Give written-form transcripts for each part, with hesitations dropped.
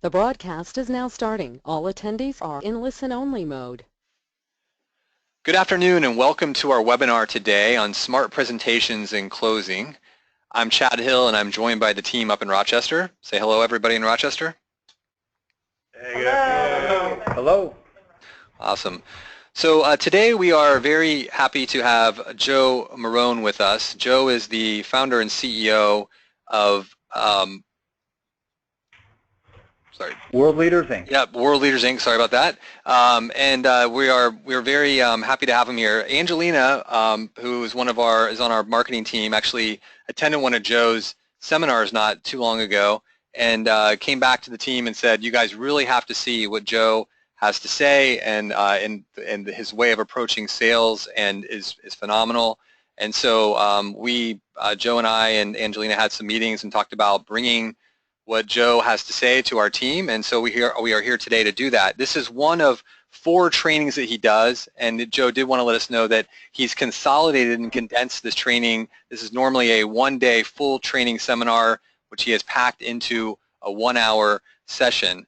The broadcast is now starting. All attendees are in listen-only mode. Good afternoon and welcome to our webinar today on smart presentations and closing. I'm Chad Hill and I'm joined by the team up in Rochester. Say hello everybody in Rochester. Hey, hello. Hello. Awesome. So today we are very happy to have Joe Morone with us. Joe is the founder and CEO of WorldLeader Inc. Yeah, WorldLeader Inc. Sorry about that. We're very happy to have him here. Angelina, who is on our marketing team, actually attended one of Joe's seminars not too long ago, and came back to the team and said, "You guys really have to see what Joe has to say, and his way of approaching sales and is phenomenal." And so Joe and I and Angelina had some meetings and talked about bringing what Joe has to say to our team, and so we are here today to do that. This is one of 4 trainings that he does, and Joe did want to let us know that he's consolidated and condensed this training. This is normally a 1-day full training seminar, which he has packed into a 1-hour session.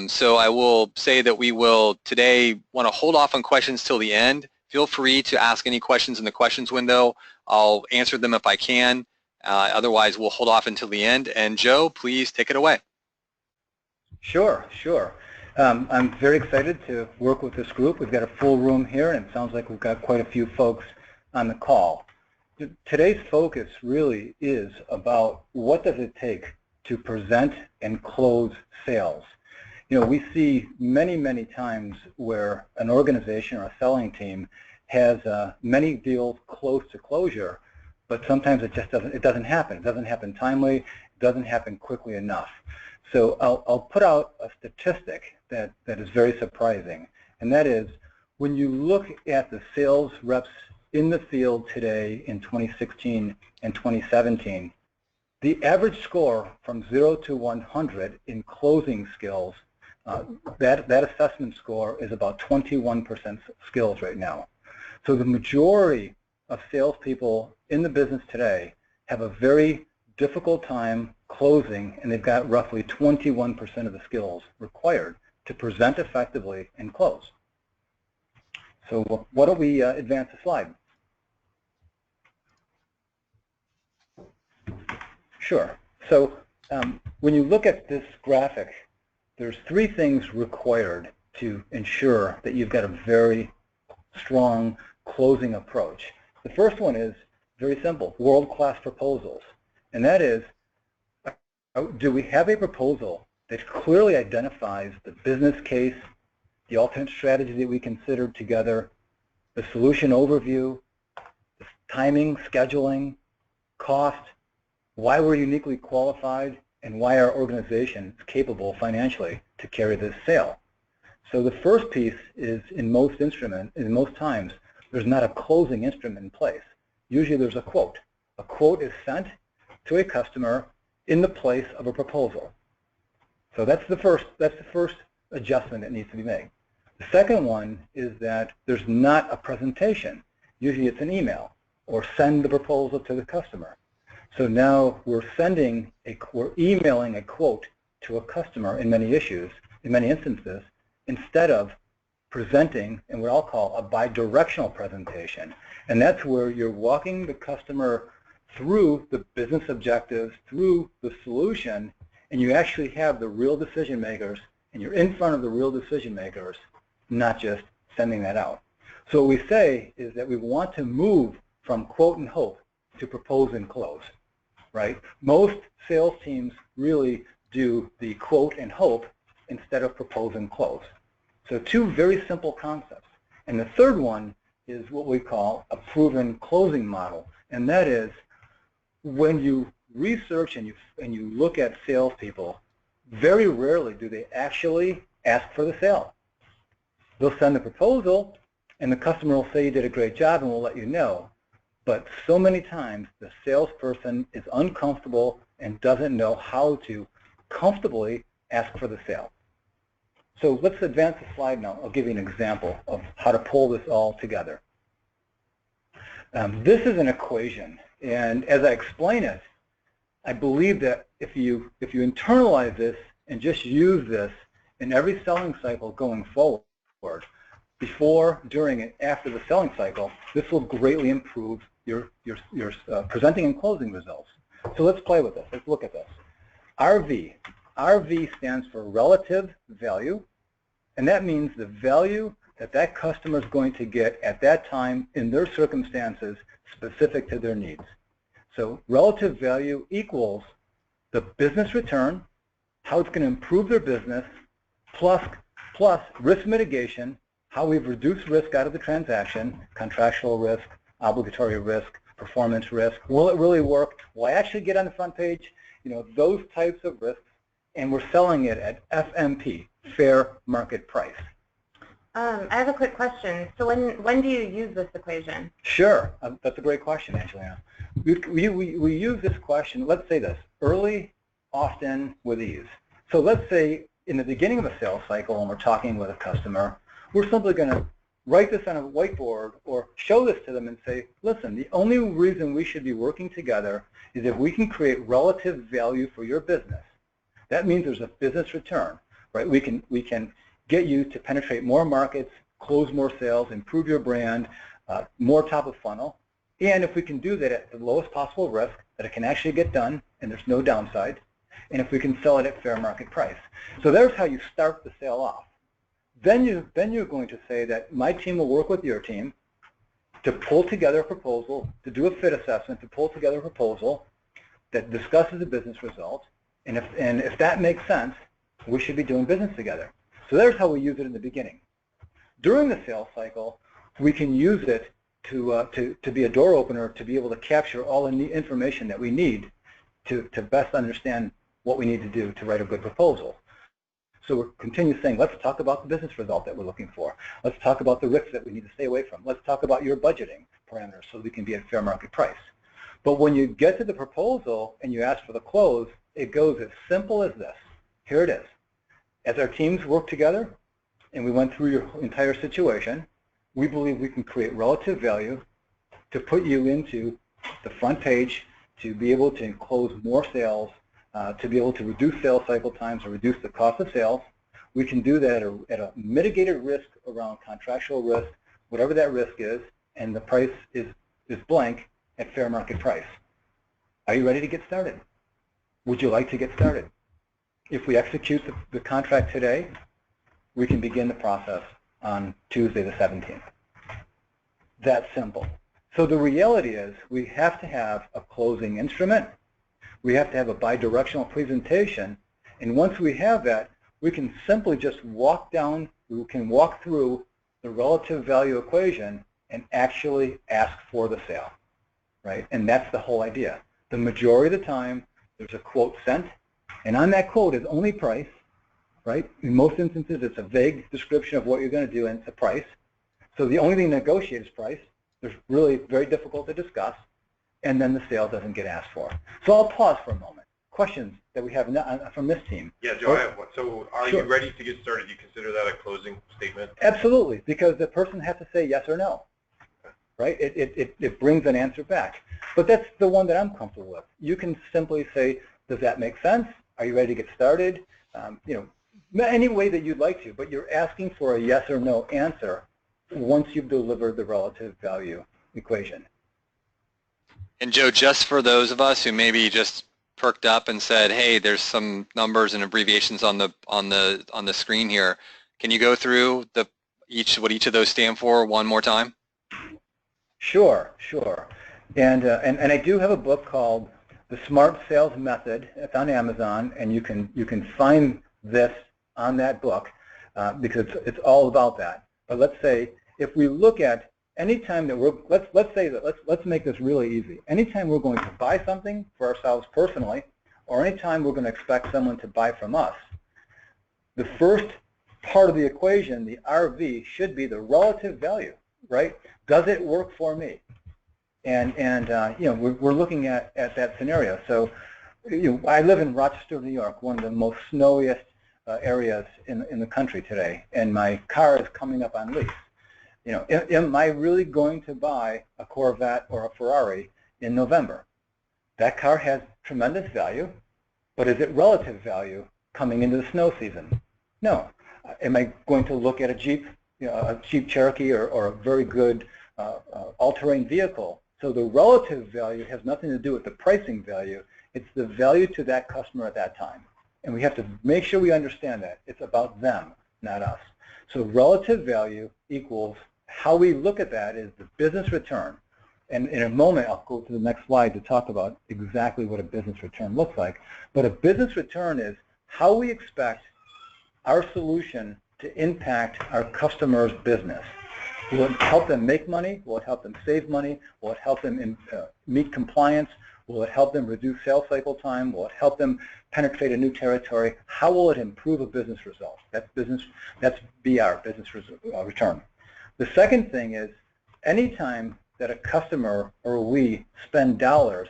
So I will say that we will today want to hold off on questions till the end. Feel free to ask any questions in the questions window. I'll answer them if I can. Otherwise, we'll hold off until the end. And Joe, please take it away. Sure. I'm very excited to work with this group. We've got a full room here, and it sounds like we've got quite a few folks on the call. Today's focus really is about what does it take to present and close sales. You know, we see many times where an organization or a selling team has many deals close to closure, but sometimes it just doesn't happen. It doesn't happen timely. It doesn't happen quickly enough. So I'll put out a statistic that is very surprising, and that is when you look at the sales reps in the field today in 2016 and 2017, the average score from 0 to 100 in closing skills, that assessment score is about 21% skills right now. So the majority of salespeople in the business today have a very difficult time closing, and they've got roughly 21% of the skills required to present effectively and close. So why don't we advance the slide? Sure. So when you look at this graphic, there's 3 things required to ensure that you've got a very strong closing approach. The first one is very simple, world-class proposals. And that is, do we have a proposal that clearly identifies the business case, the alternate strategy that we considered together, the solution overview, the timing, scheduling, cost, why we're uniquely qualified, and why our organization is capable financially to carry this sale. So the first piece is in most times, there's not a closing instrument in place. Usually there's a quote. A quote is sent to a customer in the place of a proposal. So that's the first adjustment that needs to be made. The second one is that there's not a presentation. Usually it's an email or send the proposal to the customer. So now we're emailing a quote to a customer in many instances, instead of presenting in what I'll call a bidirectional presentation. And that's where you're walking the customer through the business objectives, through the solution, and you actually have the real decision makers, and you're in front of the real decision makers, not just sending that out. So what we say is that we want to move from quote and hope to propose and close, right? Most sales teams really do the quote and hope instead of propose and close. So 2 very simple concepts. And the third one is what we call a proven closing model. And that is when you research and you look at salespeople, very rarely do they actually ask for the sale. They'll send the proposal, and the customer will say you did a great job and we'll let you know. But so many times the salesperson is uncomfortable and doesn't know how to comfortably ask for the sale. So let's advance the slide now. I'll give you an example of how to pull this all together. This is an equation, and as I explain it, I believe that if you internalize this and just use this in every selling cycle going forward, before, during, and after the selling cycle, this will greatly improve your presenting and closing results. So let's play with this. Let's look at this. RV. RV stands for relative value, and that means the value that that customer is going to get at that time in their circumstances specific to their needs. So relative value equals the business return, how it's going to improve their business, plus risk mitigation, how we've reduced risk out of the transaction, contractual risk, obligatory risk, performance risk. Will it really work? Will I actually get on the front page? Those types of risks, and we're selling it at FMP, fair market price. I have a quick question. So when do you use this equation? Sure. That's a great question, Angelina. We use this question, let's say this, early, often, with ease. So let's say in the beginning of a sales cycle when we're talking with a customer, we're simply going to write this on a whiteboard or show this to them and say, listen, the only reason we should be working together is if we can create relative value for your business. That means there's a business return, right? We can get you to penetrate more markets, close more sales, improve your brand, more top of funnel. And if we can do that at the lowest possible risk, that it can actually get done and there's no downside, and if we can sell it at fair market price. So there's how you start the sale off. Then you're going to say that my team will work with your team to pull together a proposal, to do a fit assessment, to pull together a proposal that discusses the business result, and if that makes sense, we should be doing business together. So there's how we use it in the beginning. During the sales cycle, we can use it to be a door opener, to be able to capture all the information that we need to best understand what we need to do to write a good proposal. So we're continuing saying, let's talk about the business result that we're looking for. Let's talk about the risks that we need to stay away from. Let's talk about your budgeting parameters so we can be at fair market price. But when you get to the proposal and you ask for the close, it goes as simple as this. Here it is. As our teams work together and we went through your entire situation, we believe we can create relative value to put you into the front page, to be able to close more sales, to be able to reduce sales cycle times or reduce the cost of sales. We can do that at a mitigated risk around contractual risk, whatever that risk is, and the price is blank at fair market price. Are you ready to get started? Would you like to get started? If we execute the contract today, we can begin the process on Tuesday the 17th. That simple. So the reality is we have to have a closing instrument. We have to have a bidirectional presentation. And once we have that, we can simply just walk through the relative value equation and actually ask for the sale, right? And that's the whole idea. The majority of the time, there's a quote sent, and on that quote is only price, right? In most instances, it's a vague description of what you're going to do, and it's a price. So the only thing to negotiate is price. It's really very difficult to discuss, and then the sale doesn't get asked for. So I'll pause for a moment. Questions that we have from this team? Yeah, Joe, I have one. So are Sure. you ready to get started? Do you consider that a closing statement? Absolutely, because the person has to say yes or no, right? It brings an answer back. But that's the one that I'm comfortable with. You can simply say, does that make sense? Are you ready to get started? Any way that you'd like to, but you're asking for a yes or no answer once you've delivered the relative value equation. And Joe, just for those of us who maybe just perked up and said, hey, there's some numbers and abbreviations on the screen here, can you go through what each of those stand for one more time? Sure. And I do have a book called The Smart Sales Method. It's on Amazon, and you can find this on that book because it's all about that. But let's say if we look at any time that let's make this really easy. Anytime we're going to buy something for ourselves personally, or anytime we're going to expect someone to buy from us, the first part of the equation, the RV, should be the relative value, right? Does it work for me? And we're looking at that scenario. So I live in Rochester, New York, one of the most snowiest areas in the country today, and my car is coming up on lease. Am I really going to buy a Corvette or a Ferrari in November? That car has tremendous value, but is it relative value coming into the snow season? No. Am I going to look at a Jeep, a Jeep Cherokee or a very good all-terrain vehicle? So the relative value has nothing to do with the pricing value. It's the value to that customer at that time. And we have to make sure we understand that. It's about them, not us. So relative value equals, how we look at that is the business return. And in a moment, I'll go to the next slide to talk about exactly what a business return looks like. But a business return is how we expect our solution to impact our customer's business. Will it help them make money? Will it help them save money? Will it help them meet compliance? Will it help them reduce sales cycle time? Will it help them penetrate a new territory? How will it improve a business result? That's BR, business return. The second thing is, anytime that a customer or we spend dollars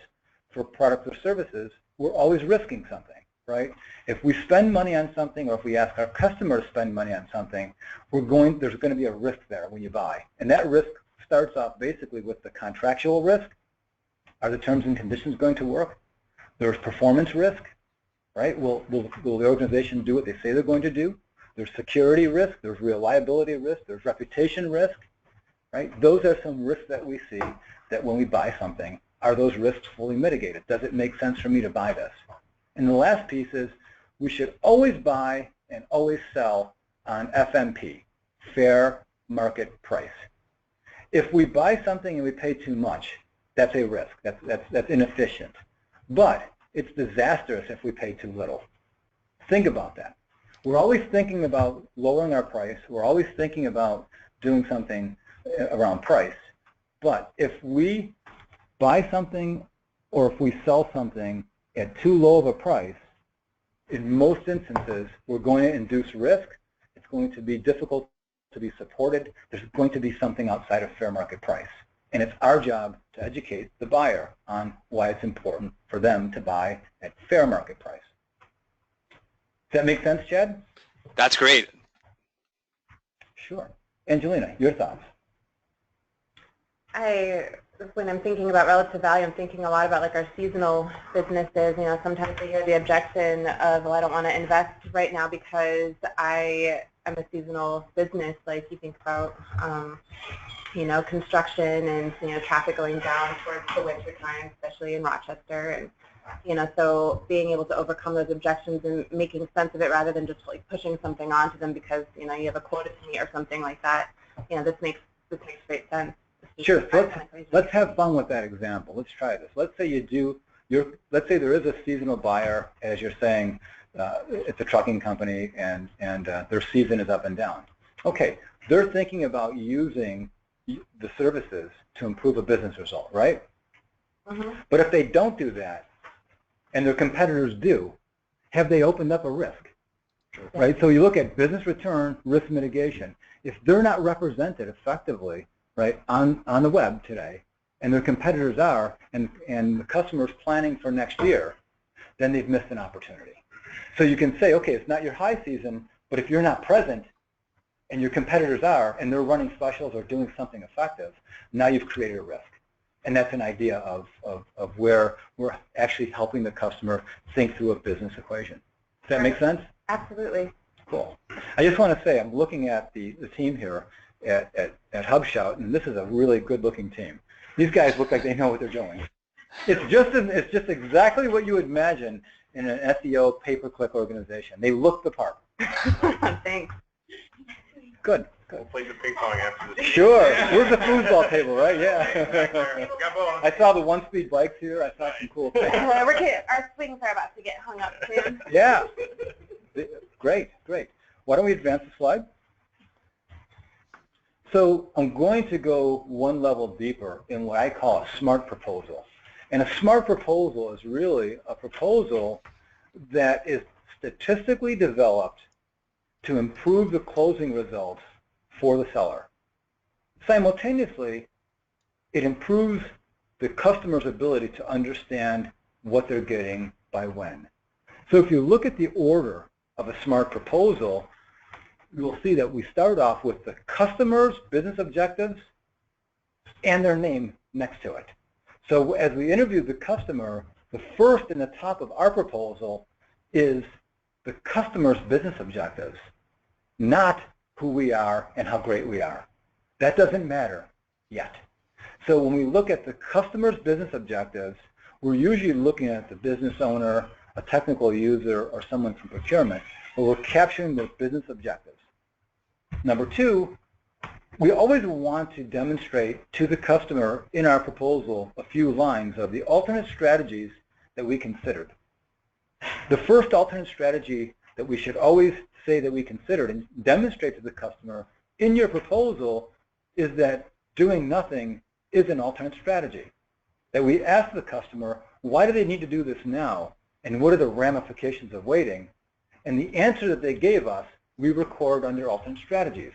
for products or services, we're always risking something, right? If we spend money on something, or if we ask our customer to spend money on something, there's going to be a risk there when you buy. And that risk starts off basically with the contractual risk. Are the terms and conditions going to work? There's performance risk, right? Will the organization do what they say they're going to do? There's security risk, there's reliability risk, there's reputation risk, right? Those are some risks that we see that when we buy something, are those risks fully mitigated? Does it make sense for me to buy this? And the last piece is, we should always buy and always sell on FMP, fair market price. If we buy something and we pay too much, that's a risk. That's inefficient. But it's disastrous if we pay too little. Think about that. We're always thinking about lowering our price. We're always thinking about doing something around price. But if we buy something or if we sell something at too low of a price, in most instances, we're going to induce risk. It's going to be difficult to be supported. There's going to be something outside of fair market price. And it's our job to educate the buyer on why it's important for them to buy at fair market price. Does that make sense, Chad? That's great. Sure. Angelina, your thoughts? When I'm thinking about relative value, I'm thinking a lot about like our seasonal businesses. You know, sometimes I hear the objection of, well, I don't want to invest right now because I am a seasonal business. Like you think about, you know, construction and, you know, traffic going down towards the winter time, especially in Rochester. And, you know, so being able to overcome those objections and making sense of it rather than just like pushing something onto them because, you know, you have a quota to meet or something like that. You know, this makes great sense. Sure. Let's have fun with that example. Let's try this. Let's say let's say there is a seasonal buyer, as you're saying, it's a trucking company and their season is up and down. Okay, they're thinking about using the services to improve a business result, right? Mm-hmm. But if they don't do that, and their competitors do, have they opened up a risk? Right? So you look at business return, risk mitigation. If they're not represented effectively, right, on the web today, and their competitors are, and the customer's planning for next year, then they've missed an opportunity. So you can say, okay, it's not your high season, but if you're not present, and your competitors are, and they're running specials or doing something effective, now you've created a risk. And that's an idea of where we're actually helping the customer think through a business equation. Does that make sense? Absolutely. Cool. I just want to say, I'm looking at the team here at HubShout, and this is a really good-looking team. These guys look like they know what they're doing. It's just exactly what you would imagine in an SEO pay-per-click organization. They look the part. Thanks. Good. We'll play the ping pong after this. Sure. Where's the foosball table, right? Yeah. I saw the one-speed bikes here. I saw some cool things. Our swings are about to get hung up soon. Yeah. Great. Why don't we advance the slide? So I'm going to go one level deeper in what I call a smart proposal. And a smart proposal is really a proposal that is statistically developed to improve the closing results for the seller. Simultaneously, it improves the customer's ability to understand what they're getting by when. So if you look at the order of a smart proposal, you will see that we start off with the customer's business objectives and their name next to it. So as we interview the customer The first in the top of our proposal is the customer's business objectives, not who we are and how great we are. That doesn't matter yet. So when we look at the customer's business objectives, we're usually looking at the business owner, a technical user, or someone from procurement, but we're capturing those business objectives. Number two, we always want to demonstrate to the customer in our proposal a few lines of the alternate strategies that we considered. The first alternate strategy that we should always say that we considered and demonstrate to the customer in your proposal is that doing nothing is an alternate strategy. That we ask the customer, why do they need to do this now? And what are the ramifications of waiting? And the answer that they gave us, we record under alternate strategies.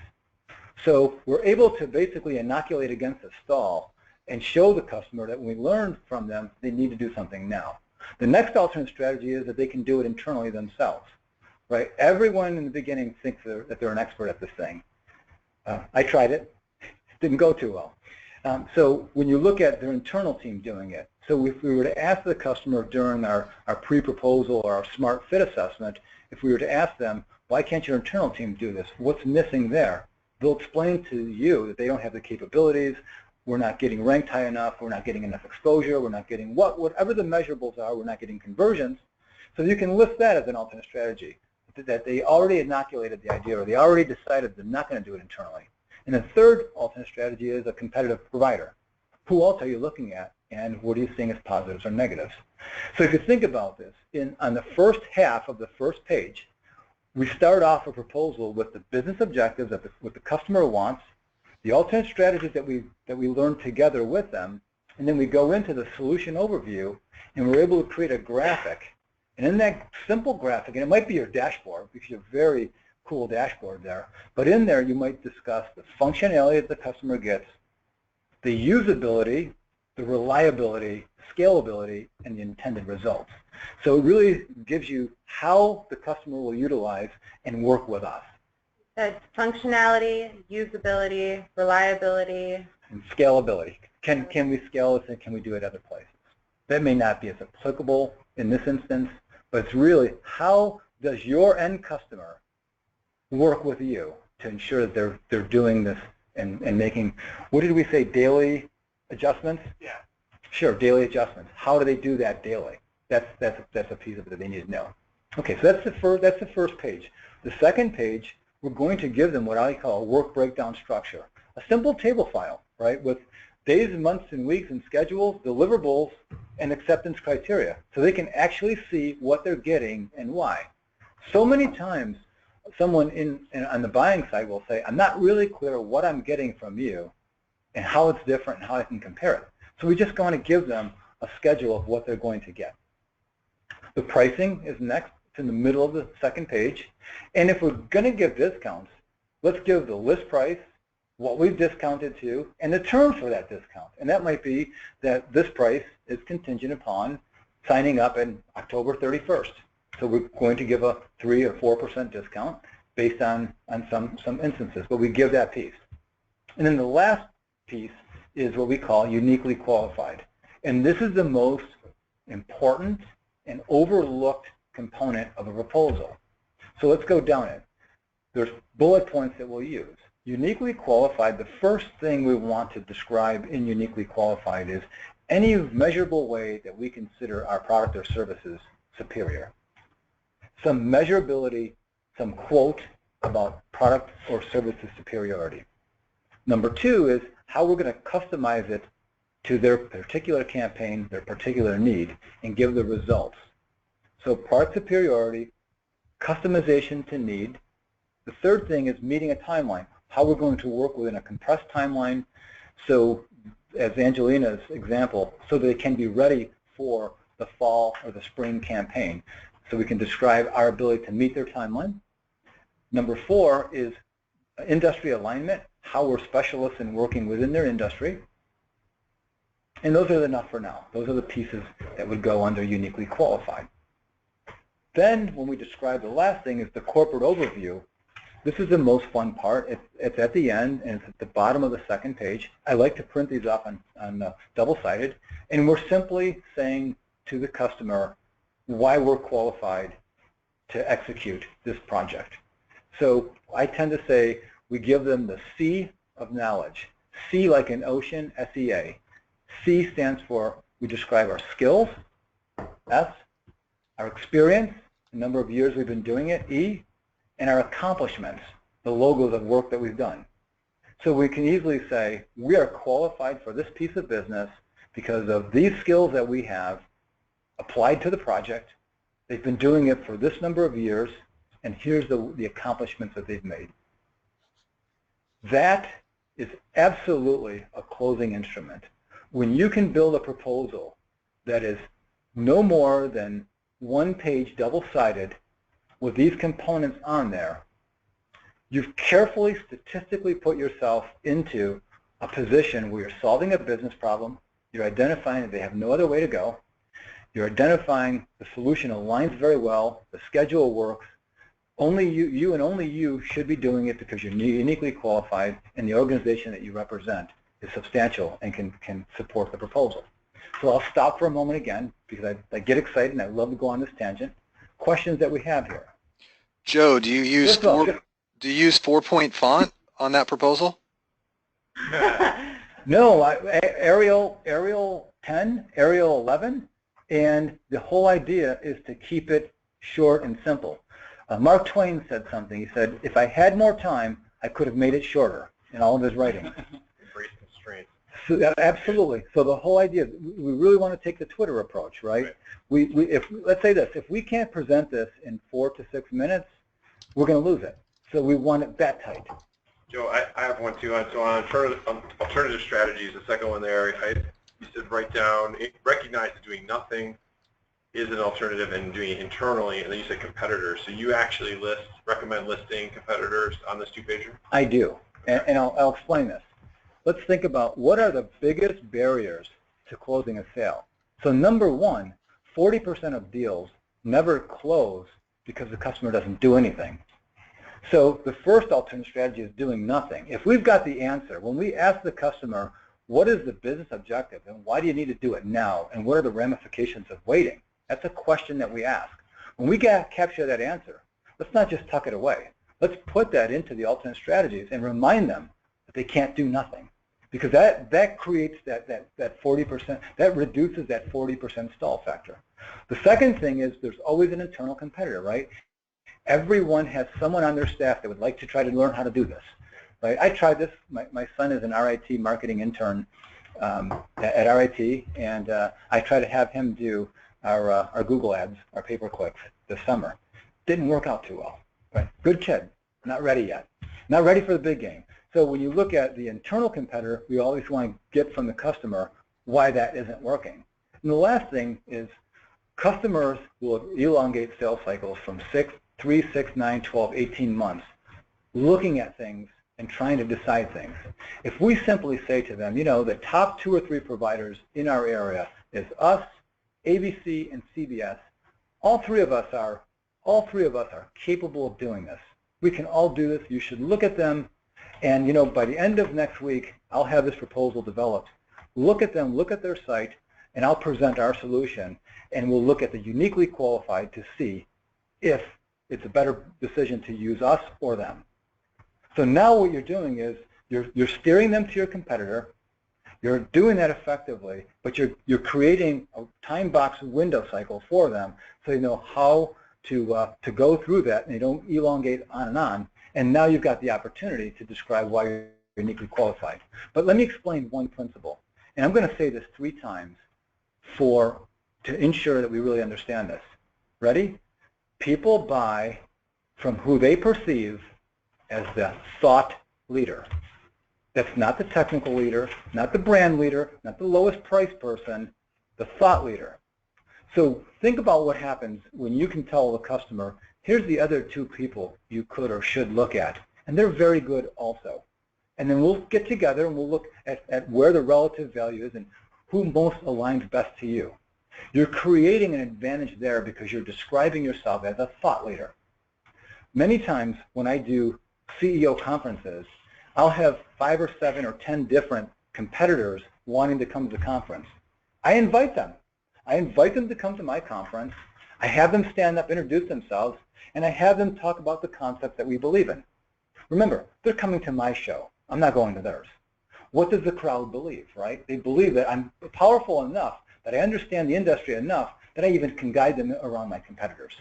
So we're able to basically inoculate against a stall and show the customer that when we learn from them, they need to do something now. The next alternate strategy is that they can do it internally themselves. Right? Everyone in the beginning thinks that they're an expert at this thing. I tried it. Didn't go too well. So when you look at their internal team doing it, so if we were to ask the customer during our pre-proposal or our smart fit assessment, if we were to ask them, why can't your internal team do this? What's missing there? They'll explain to you that they don't have the capabilities, we're not getting ranked high enough, we're not getting enough exposure, we're not getting whatever the measurables are, we're not getting conversions. So you can list that as an alternate strategy, that they already inoculated the idea or they already decided they're not going to do it internally. And the third alternate strategy is a competitive provider. Who else are you looking at and what are you seeing as positives or negatives? So if you think about this, on the first half of the first page, we start off a proposal with the business objectives of what the customer wants, the alternate strategies that we learn together with them, and then we go into the solution overview and we're able to create a graphic. And in that simple graphic, and it might be your dashboard because you have a very cool dashboard there, but in there you might discuss the functionality that the customer gets, the usability, the reliability, scalability, and the intended results. So it really gives you how the customer will utilize and work with us. That's functionality, usability, reliability, And scalability. Can we scale this and can we do it other places? That may not be as applicable in this instance, but it's really how does your end customer work with you to ensure that they're doing this and making, what did we say, daily adjustments? Yeah. Sure, daily adjustments. How do they do that daily? That's a piece of it that they need to know. Okay, so that's the first page. The second page, we're going to give them what I call a work breakdown structure, a simple table file, right, with days and months and weeks and schedules, deliverables, and acceptance criteria, so they can actually see what they're getting and why. So many times, someone on the buying side will say, I'm not really clear what I'm getting from you and how it's different and how I can compare it. So we just going to give them a schedule of what they're going to get. The pricing is next. It's in the middle of the second page. And if we're going to give discounts, let's give the list price, what we've discounted to, and the terms for that discount. And that might be that this price is contingent upon signing up in October 31st. So we're going to give a 3 or 4% discount based on some instances, but we give that piece. And then the last piece is what we call uniquely qualified. And this is the most important and overlooked component of a proposal. So let's go down it. There's bullet points that we'll use. Uniquely qualified, the first thing we want to describe in uniquely qualified is any measurable way that we consider our product or services superior. Some measurability, some quote about product or services superiority. Number two is how we're going to customize it to their particular campaign, their particular need, and give the results. So product superiority, customization to need. The third thing is meeting a timeline, how we're going to work within a compressed timeline, so as Angelina's example, so that it can be ready for the fall or the spring campaign. So we can describe our ability to meet their timeline. Number four is industry alignment, how we're specialists in working within their industry. And those are enough for now. Those are the pieces that would go under uniquely qualified. Then when we describe the last thing is the corporate overview. This is the most fun part. It's at the end and it's at the bottom of the second page. I like to print these off on double-sided. And we're simply saying to the customer why we're qualified to execute this project. So I tend to say we give them the C of knowledge. C like an ocean, S-E-A. C stands for we describe our skills, S, our experience, the number of years we've been doing it, E, and our accomplishments, the logos of work that we've done. So we can easily say we are qualified for this piece of business because of these skills that we have applied to the project. They've been doing it for this number of years, and here's the accomplishments that they've made. That is absolutely a closing instrument. When you can build a proposal that is no more than one page double-sided with these components on there, you've carefully statistically put yourself into a position where you're solving a business problem, you're identifying that they have no other way to go, you're identifying the solution aligns very well, the schedule works, only you and only you should be doing it because you're uniquely qualified and the organization that you represent is substantial and can support the proposal. So I'll stop for a moment again because I get excited and I love to go on this tangent. Questions that we have here. Joe, do you use 4-point font on that proposal? No, Arial 10, Arial 11, and the whole idea is to keep it short and simple. Mark Twain said something. He said, if I had more time, I could have made it shorter in all of his writing. Embrace constraints. So, absolutely. So the whole idea, we really want to take the Twitter approach, right? Let's say this, if we can't present this in 4 to 6 minutes, we're going to lose it. So we want it that tight. Joe, I have one too. So on alternative strategies, the second one there, you said write down, recognize that doing nothing is an alternative and doing it internally, and then you said competitors. So you actually recommend listing competitors on this two-pager? I do, and I'll explain this. Let's think about what are the biggest barriers to closing a sale. So number one, 40% of deals never close because the customer doesn't do anything. So the first alternate strategy is doing nothing. If we've got the answer, when we ask the customer, what is the business objective and why do you need to do it now and what are the ramifications of waiting? That's a question that we ask. When we capture that answer, let's not just tuck it away. Let's put that into the alternate strategies and remind them that they can't do nothing. Because that creates that 40%, that reduces that 40% stall factor. The second thing is there's always an internal competitor, right? Everyone has someone on their staff that would like to try to learn how to do this, right? I tried this. My son is an RIT marketing intern at RIT, and I tried to have him do our Google ads, our pay-per-clicks this summer. Didn't work out too well, right? Good kid, not ready yet. Not ready for the big game. So when you look at the internal competitor, we always want to get from the customer why that isn't working. And the last thing is customers will elongate sales cycles from 3, 6, 9, 12, 18 months looking at things and trying to decide things. If we simply say to them, you know, the top 2 or 3 providers in our area is us, ABC, and CBS. All three of us are capable of doing this. We can all do this. You should look at them, and you know, by the end of next week, I'll have this proposal developed. Look at them, look at their site, and I'll present our solution, and we'll look at the uniquely qualified to see if it's a better decision to use us or them. So now what you're doing is you're steering them to your competitor. You're doing that effectively, but you're creating a time box window cycle for them so you know how to go through that and you don't elongate on. And now you've got the opportunity to describe why you're uniquely qualified. But let me explain one principle. And I'm going to say this 3 times to ensure that we really understand this. Ready? People buy from who they perceive as the thought leader. That's not the technical leader, not the brand leader, not the lowest price person, the thought leader. So think about what happens when you can tell the customer, here's the other 2 people you could or should look at, and they're very good also. And then we'll get together and we'll look at where the relative value is and who most aligns best to you. You're creating an advantage there because you're describing yourself as a thought leader. Many times when I do CEO conferences, I'll have 5 or 7 or 10 different competitors wanting to come to the conference. I invite them. I invite them to come to my conference, I have them stand up, introduce themselves, and I have them talk about the concepts that we believe in. Remember, they're coming to my show. I'm not going to theirs. What does the crowd believe, right? They believe that I'm powerful enough, that I understand the industry enough, that I even can guide them around my competitors.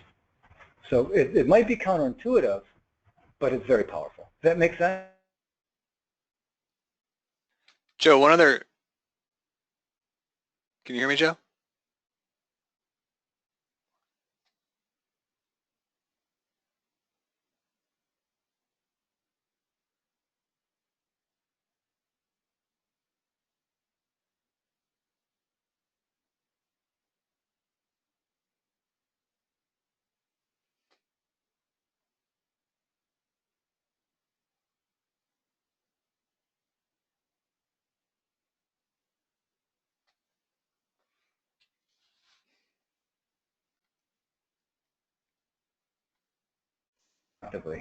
So it might be counterintuitive, but it's very powerful. Does that make sense? Joe, one other, can you hear me, Joe?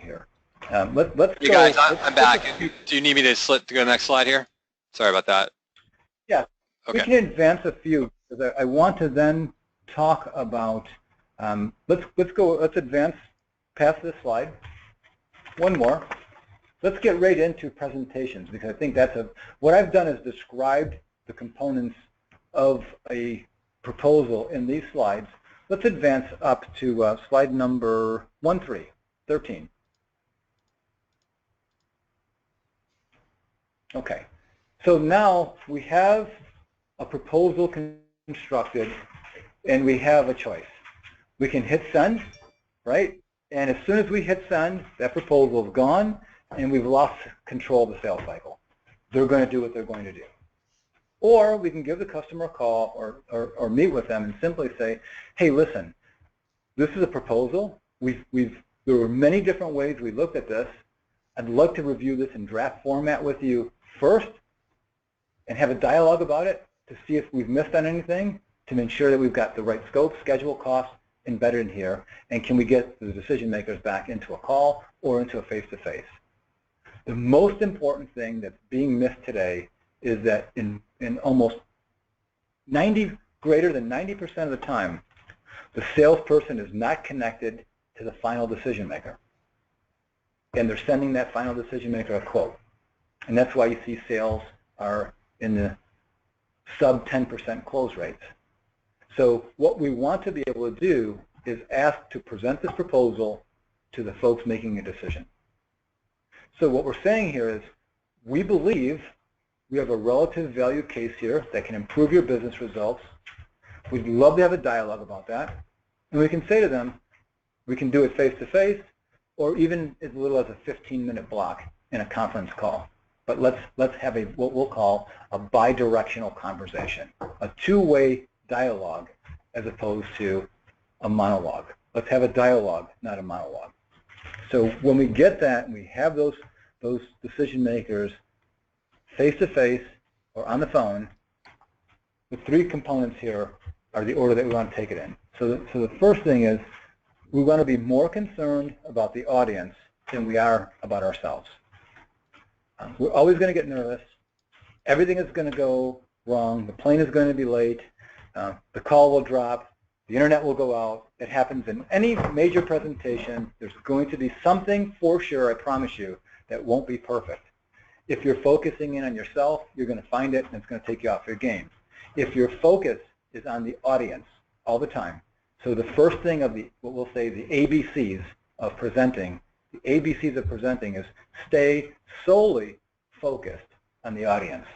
Here. Let's Hey go. guys, I'm back. Do you need me to go to the next slide here? Sorry about that. Yeah, okay. We can advance a few because I want to then talk about. Let's advance past this slide. One more. Let's get right into presentations because I think that's what I've done is described the components of a proposal in these slides. Let's advance up to slide number 13. Okay, so now we have a proposal constructed and we have a choice. We can hit send, right? And as soon as we hit send, that proposal is gone and we've lost control of the sales cycle. They're going to do what they're going to do. Or we can give the customer a call or meet with them and simply say, hey, listen, this is a proposal. There were many different ways we looked at this. I'd like to review this in draft format with you first and have a dialogue about it to see if we've missed on anything, to ensure that we've got the right scope, schedule, cost embedded in here, and can we get the decision makers back into a call or into a face-to-face. The most important thing that's being missed today is that in almost greater than 90% of the time, the salesperson is not connected to the final decision maker. And they're sending that final decision maker a quote. And that's why you see sales are in the sub 10% close rates. So what we want to be able to do is ask to present this proposal to the folks making a decision. So what we're saying here is we believe we have a relative value case here that can improve your business results. We'd love to have a dialogue about that. And we can say to them, we can do it face-to-face or even as little as a 15-minute block in a conference call. But let's have what we'll call a bi-directional conversation, a two-way dialogue as opposed to a monologue. Let's have a dialogue, not a monologue. So when we get that and we have those decision makers face-to-face or on the phone, the three components here are the order that we want to take it in. So the first thing is we want to be more concerned about the audience than we are about ourselves. We're always going to get nervous. Everything is going to go wrong. The plane is going to be late. The call will drop. The internet will go out. It happens in any major presentation. There's going to be something for sure, I promise you, that won't be perfect. If you're focusing in on yourself, you're going to find it and it's going to take you off your game. If your focus is on the audience all the time, so the first thing of what we'll say the ABCs of presenting, the ABCs of presenting is stay solely focused on the audience.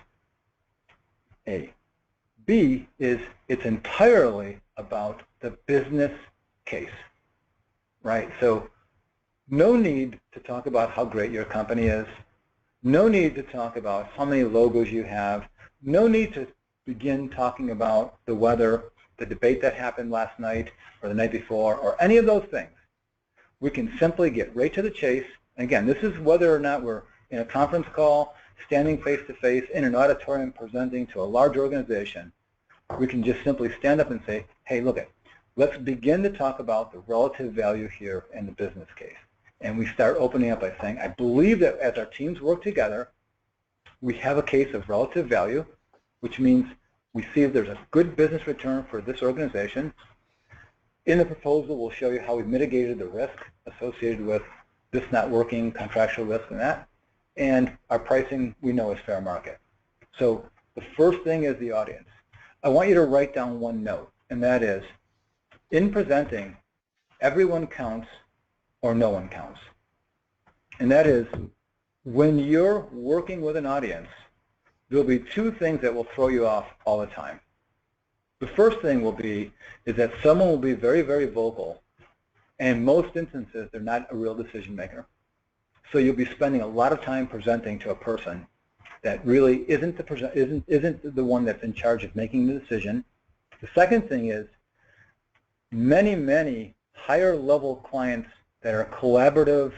A. B is it's entirely about the business case, right? So no need to talk about how great your company is. No need to talk about how many logos you have. No need to begin talking about the weather, the debate that happened last night or the night before, or any of those things. We can simply get right to the chase. And again, this is whether or not we're in a conference call, standing face-to-face in an auditorium presenting to a large organization. We can just simply stand up and say, hey, look, let's begin to talk about the relative value here in the business case. And we start opening up by saying, I believe that as our teams work together, we have a case of relative value, which means We see if there's a good business return for this organization. In the proposal, we'll show you how we've mitigated the risk associated with this not working, contractual risk and that. And our pricing, we know, is fair market. So the first thing is the audience. I want you to write down one note, and that is, in presenting, everyone counts or no one counts. And that is, when you're working with an audience, there'll be two things that will throw you off all the time. The first thing will be is that someone will be very, very vocal, and in most instances, they're not a real decision maker. So you'll be spending a lot of time presenting to a person that really isn't the one that's in charge of making the decision. The second thing is many, many higher level clients that are collaborative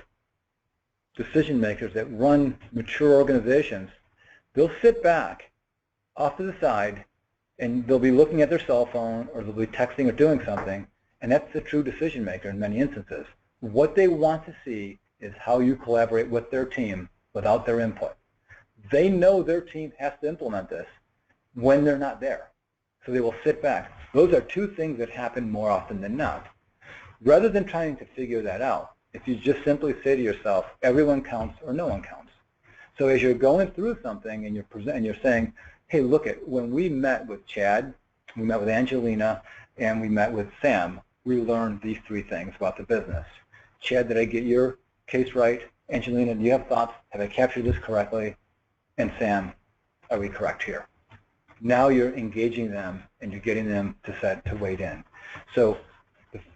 decision makers that run mature organizations, they'll sit back off to the side and they'll be looking at their cell phone or they'll be texting or doing something, and that's the true decision maker in many instances. What they want to see is how you collaborate with their team without their input. They know their team has to implement this when they're not there, so they will sit back. Those are two things that happen more often than not. Rather than trying to figure that out, if you just simply say to yourself, everyone counts or no one counts. So as you're going through something and you're saying, hey, look at when we met with Chad, we met with Angelina, and we met with Sam, we learned these three things about the business. Chad, did I get your case right? Angelina, do you have thoughts? Have I captured this correctly? And Sam, are we correct here? Now you're engaging them and you're getting them to wade in. So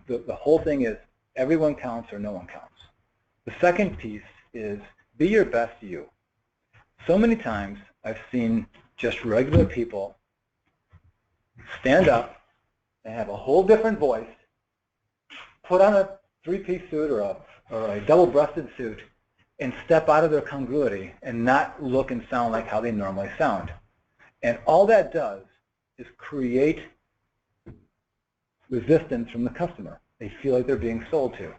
the whole thing is everyone counts or no one counts. The second piece is be your best you. So many times I've seen just regular people stand up and have a whole different voice, put on a three-piece suit or a double-breasted suit, and step out of their congruity and not look and sound like how they normally sound. And all that does is create resistance from the customer. They feel like they're being sold to.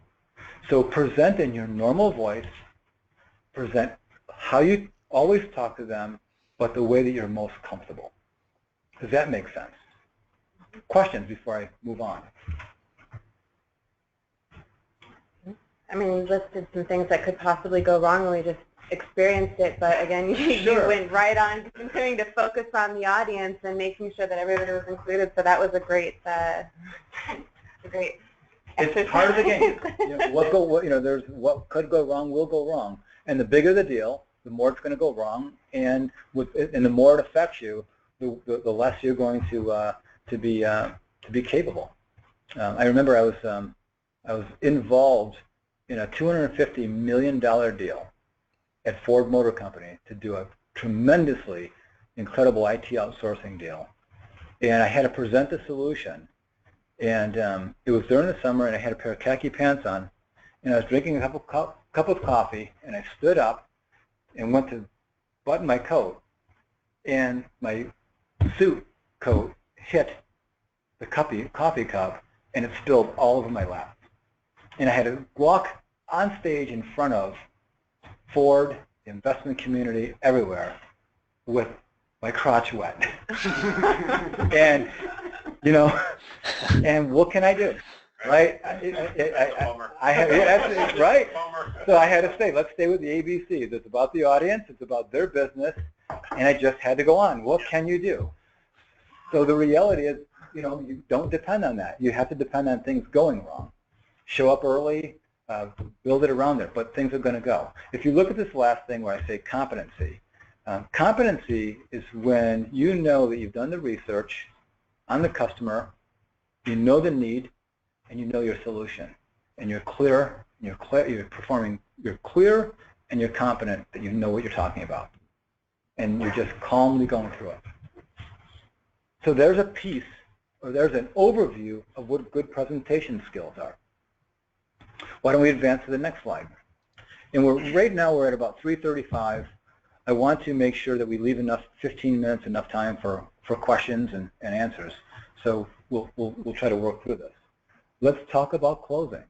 So present in your normal voice, present how you always talk to them, but the way that you're most comfortable. Does that make sense? Questions before I move on? I mean, you listed some things that could possibly go wrong when we just experienced it, but again, you Sure. went right on continuing to focus on the audience and making sure that everybody was included, so that was a great It's part of the game. There's what could go wrong will go wrong, and the bigger the deal, the more it's going to go wrong, and the more it affects you, the less you're going to be capable. I remember I was involved in a $250 million deal at Ford Motor Company to do a tremendously incredible IT outsourcing deal, and I had to present the solution. And it was during the summer, and I had a pair of khaki pants on, and I was drinking a cup of coffee, and I stood up and went to button my coat, and my suit coat hit the coffee cup, and it spilled all over my lap. And I had to walk on stage in front of Ford, the investment community, everywhere, with my crotch wet. And and what can I do, right? I have, right? So I had to say, let's stay with the ABCs. It's about the audience, it's about their business, and I just had to go on. What can you do? So the reality is, you don't depend on that. You have to depend on things going wrong. Show up early, build it around there, but things are going to go. If you look at this last thing where I say competency, competency is when you know that you've done the research on the customer, you know the need, and you know your solution, and you're clear, you're clear, and you're confident that you know what you're talking about, and you're just calmly going through it. So there's a piece, or there's an overview of what good presentation skills are. Why don't we advance to the next slide? And right now we're at about 3:35. I want to make sure that we leave 15 minutes, enough time for questions and answers. So we'll try to work through this. Let's talk about closing.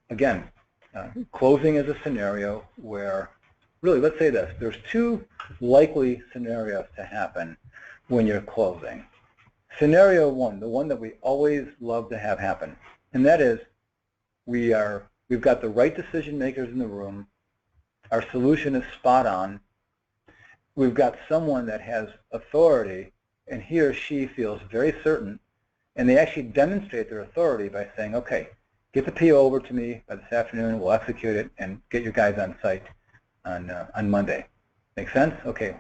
Again, closing is a scenario where, really, let's say this. There's two likely scenarios to happen when you're closing. Scenario one, the one that we always love to have happen, and that is we've got the right decision makers in the room, our solution is spot on, we've got someone that has authority, and he or she feels very certain, and they actually demonstrate their authority by saying, okay, get the PO over to me by this afternoon, we'll execute it and get your guys on site on Monday. Make sense? Okay,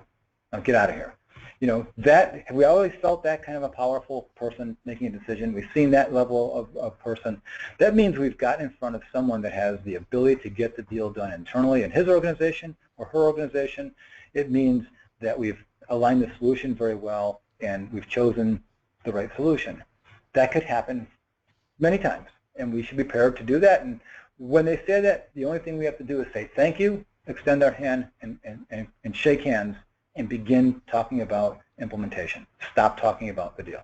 now get out of here. You know, that, have we always felt that kind of a powerful person making a decision? We've seen that level of person. That means we've gotten in front of someone that has the ability to get the deal done internally in his organization or her organization. It means that we've aligned the solution very well and we've chosen the right solution. That could happen many times, and we should be prepared to do that. And when they say that, the only thing we have to do is say thank you, extend our hand, and shake hands, and begin talking about implementation. Stop talking about the deal,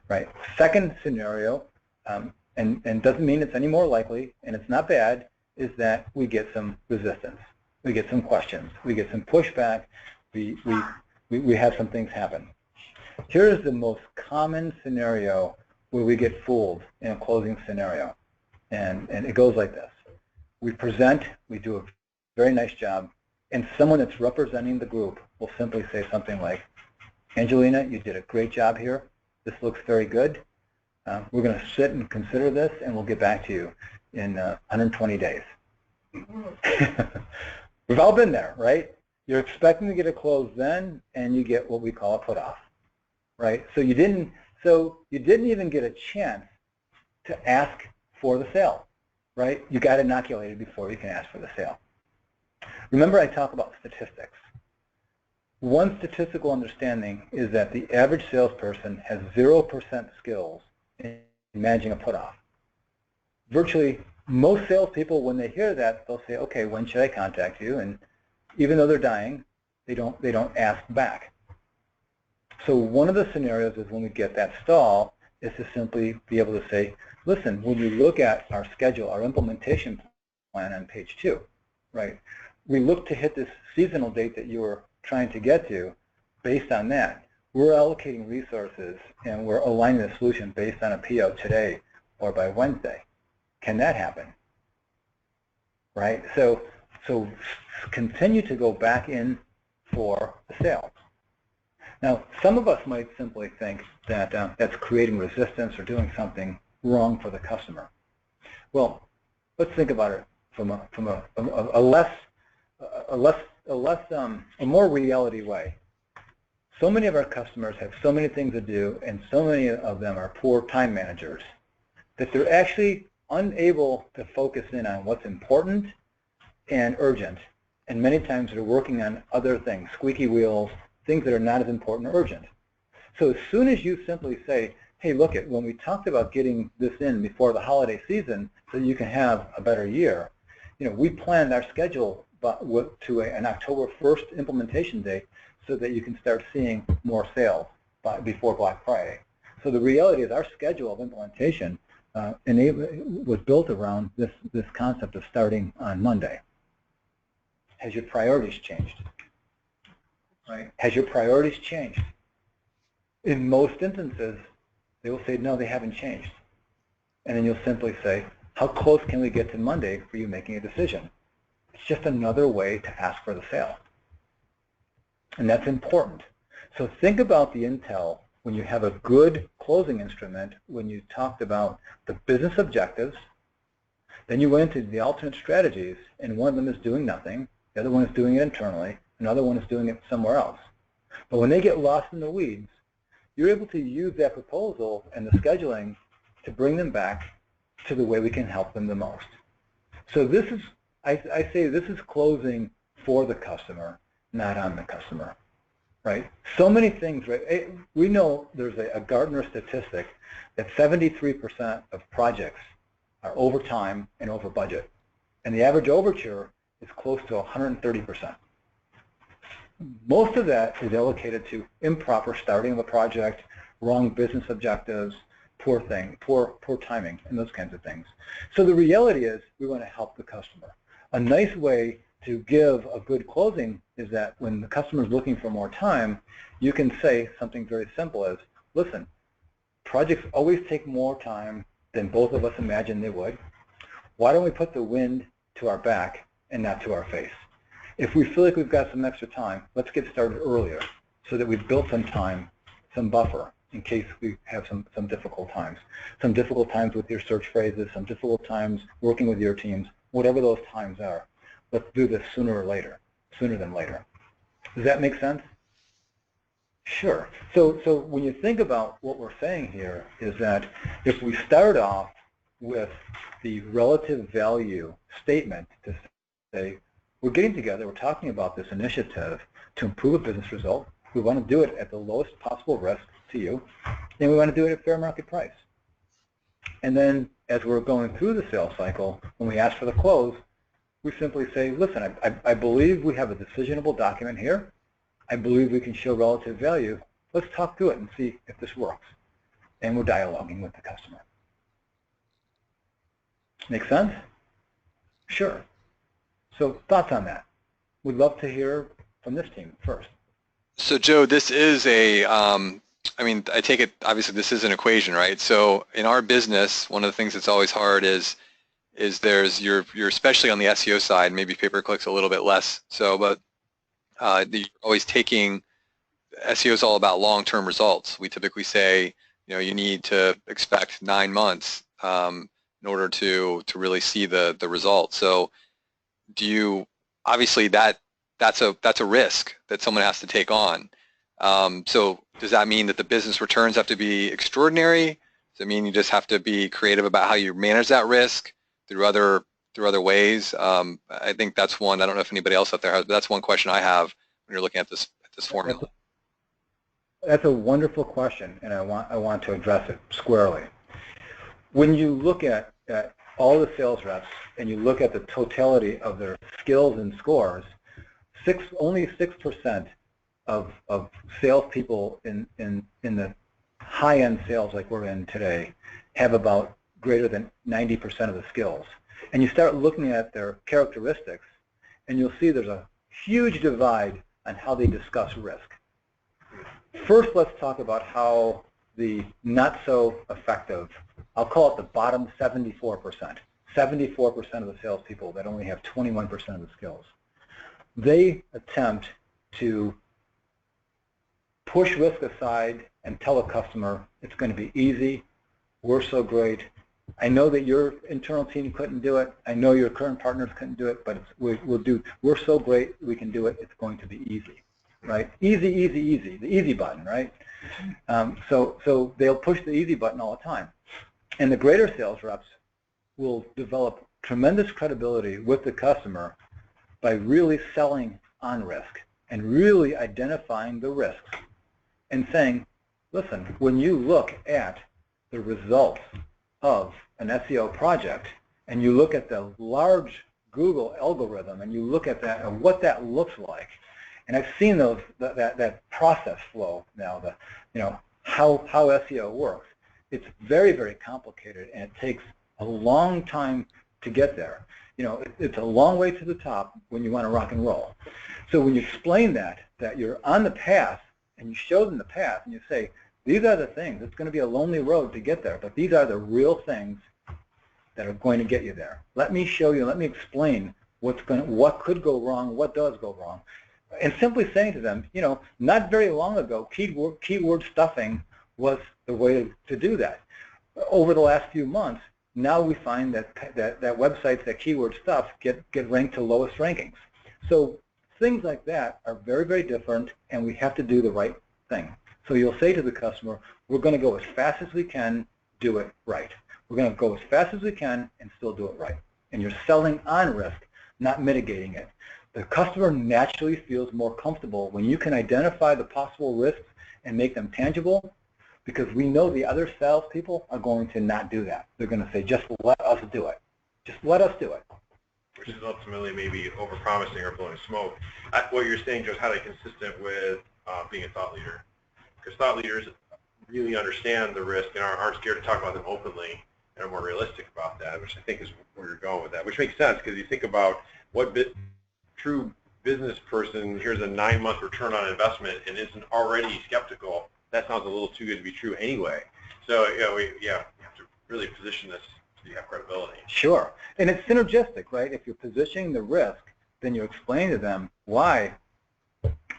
right? Second scenario, and doesn't mean it's any more likely, and it's not bad, is that we get some resistance. We get some questions. We get some pushback. We have some things happen. Here's the most common scenario where we get fooled in a closing scenario, and it goes like this. We present, we do a very nice job, and someone that's representing the group will simply say something like, Angelina, you did a great job here. This looks very good. We're going to sit and consider this, and we'll get back to you in 120 days. We've all been there, right? You're expecting to get a close then, and you get what we call a put-off, right? So you didn't even get a chance to ask for the sale, right? You got inoculated before you can ask for the sale. Remember, I talk about statistics. One statistical understanding is that the average salesperson has 0% skills in managing a put-off. Virtually most salespeople, when they hear that, they'll say, okay, when should I contact you? And even though they're dying, they don't ask back. So one of the scenarios is when we get that stall is to simply be able to say, listen, when we look at our schedule, our implementation plan on page 2, right, we look to hit this seasonal date that you were trying to get to. Based on that, we're allocating resources and we're aligning the solution based on a PO today or by Wednesday. Can that happen? Right? So continue to go back in for the sale. Now, some of us might simply think that that's creating resistance or doing something wrong for the customer. Well, let's think about it from a more reality way. So many of our customers have so many things to do, and so many of them are poor time managers that they're actually unable to focus in on what's important and urgent. And many times they're working on other things, squeaky wheels, things that are not as important or urgent. So as soon as you simply say, hey, look it, when we talked about getting this in before the holiday season so you can have a better year, you know, we planned our schedule to an October 1st implementation date so that you can start seeing more sales before Black Friday. So the reality is our schedule of implementation was built around this concept of starting on Monday. Has your priorities changed? Right? Has your priorities changed? In most instances, they will say, no, they haven't changed. And then you'll simply say, how close can we get to Monday for you making a decision? It's just another way to ask for the sale. And that's important. So think about the intel when you have a good closing instrument, when you talked about the business objectives, then you went into the alternate strategies, and one of them is doing nothing, the other one is doing it internally, another one is doing it somewhere else. But when they get lost in the weeds, you're able to use that proposal and the scheduling to bring them back to the way we can help them the most. So this is, I say this is closing for the customer, not on the customer, right? So many things, right? We know there's a Gartner statistic that 73% of projects are over time and over budget. And the average overture is close to 130%. Most of that is allocated to improper starting of a project, wrong business objectives, poor timing, and those kinds of things. So the reality is we want to help the customer. A nice way to give a good closing is that when the customer is looking for more time, you can say something very simple as, listen, projects always take more time than both of us imagined they would. Why don't we put the wind to our back and not to our face? If we feel like we've got some extra time, let's get started earlier so that we've built some time, some buffer, in case we have some difficult times. Some difficult times with your search phrases, some difficult times working with your teams, whatever those times are. Let's do this sooner than later. Does that make sense? Sure. So when you think about what we're saying here is that if we start off with the relative value statement to say, we're getting together, we're talking about this initiative to improve a business result, we want to do it at the lowest possible risk to you, and we want to do it at fair market price. And then as we're going through the sales cycle, when we ask for the close, we simply say, listen, I believe we have a decisionable document here. I believe we can show relative value. Let's talk through it and see if this works. And we're dialoguing with the customer. Make sense? Sure. So thoughts on that? We'd love to hear from this team first. So Joe, this is a, I mean, I take it, obviously this is an equation, right? So in our business, one of the things that's always hard is there's, you're especially on the SEO side, maybe pay-per-click's a little bit less so, but you're always taking, SEO is all about long-term results. We typically say, you know, you need to expect 9 months in order to really see the results. So do you, obviously that's a risk that someone has to take on. So does that mean that the business returns have to be extraordinary? Does it mean you just have to be creative about how you manage that risk through other ways? I think that's one. I don't know if anybody else out there has, but that's one question I have when you're looking at this formula. That's a wonderful question, and I want to address it squarely. When you look at all the sales reps and you look at the totality of their skills and scores, only 6% of salespeople in the high-end sales like we're in today have about greater than 90% of the skills. And you start looking at their characteristics, and you'll see there's a huge divide on how they discuss risk. First, let's talk about how the not so effective, I'll call it the bottom 74%, 74% of the salespeople that only have 21% of the skills. They attempt to push risk aside and tell a customer it's going to be easy, we're so great. I know that your internal team couldn't do it. I know your current partners couldn't do it, but we're so great we can do it. It's going to be easy, right? Easy, easy, easy, the easy button, right? So they'll push the easy button all the time. And the greater sales reps will develop tremendous credibility with the customer by really selling on risk and really identifying the risks and saying, listen, when you look at the results of an SEO project and you look at the large Google algorithm and you look at that and what that looks like, and I've seen that process flow now, how SEO works. It's very, very complicated, and it takes a long time to get there. It's a long way to the top when you want to rock and roll. So when you explain that you're on the path, and you show them the path, and you say, these are the things. It's going to be a lonely road to get there, but these are the real things that are going to get you there. Let me show you. Let me explain what could go wrong, what does go wrong, and simply saying to them, not very long ago, keyword stuffing was the way to do that. Over the last few months, now we find that websites that keyword stuff get ranked to lowest rankings. So things like that are very, very different, and we have to do the right thing. So you'll say to the customer, we're going to go as fast as we can, do it right. We're going to go as fast as we can and still do it right. And you're selling on risk, not mitigating it. The customer naturally feels more comfortable when you can identify the possible risks and make them tangible, because we know the other salespeople are going to not do that. They're going to say, just let us do it. Just let us do it. Which is ultimately maybe over-promising or blowing smoke. What you're saying, Joe, is highly consistent with being a thought leader. Because thought leaders really understand the risk and aren't scared to talk about them openly and are more realistic about that, which I think is where you're going with that, which makes sense because you think about true business person hears a 9-month return on investment and isn't already skeptical, that sounds a little too good to be true anyway. So you have to really position this so you have credibility. Sure, and it's synergistic, right? If you're positioning the risk, then you explain to them why